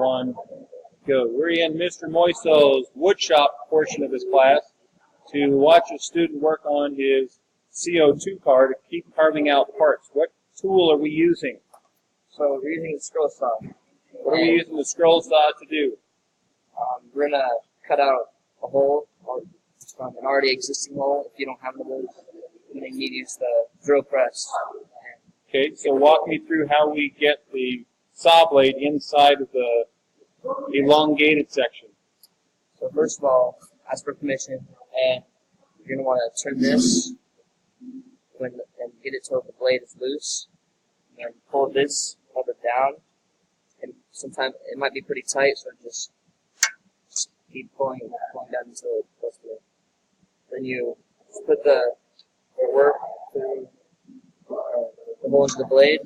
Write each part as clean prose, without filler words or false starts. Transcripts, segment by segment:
1, go. We're in Mr. Moiso's woodshop portion of his class to watch a student work on his CO2 car to keep carving out parts. What tool are we using? So we're using the scroll saw. What are we using the scroll saw to do? We're going to cut out a hole from an already existing hole. If you don't have one of those, then you need to use the drill press. Okay, so walk me through how we get the saw blade inside of the elongated section. So first of all, ask for permission, and you're going to want to turn this and get it till the blade is loose. And pull this up and down, and sometimes it might be pretty tight, so just keep pulling down until it goes through. Then you put the work through the hole into the blade,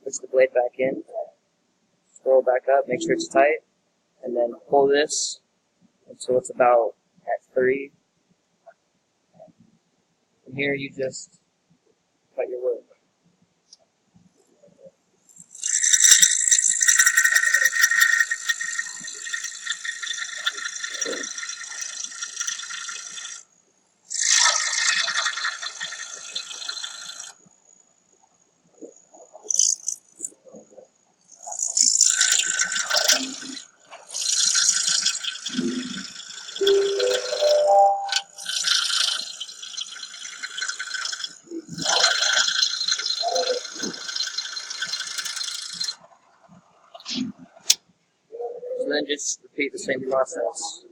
push the blade back in, scroll back up, make sure it's tight, and then pull this until it's about at 3. From here you just cut your work. So then just repeat the same process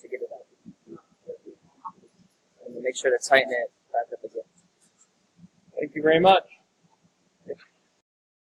to get it out. And make sure to tighten it back up again. Thank you very much.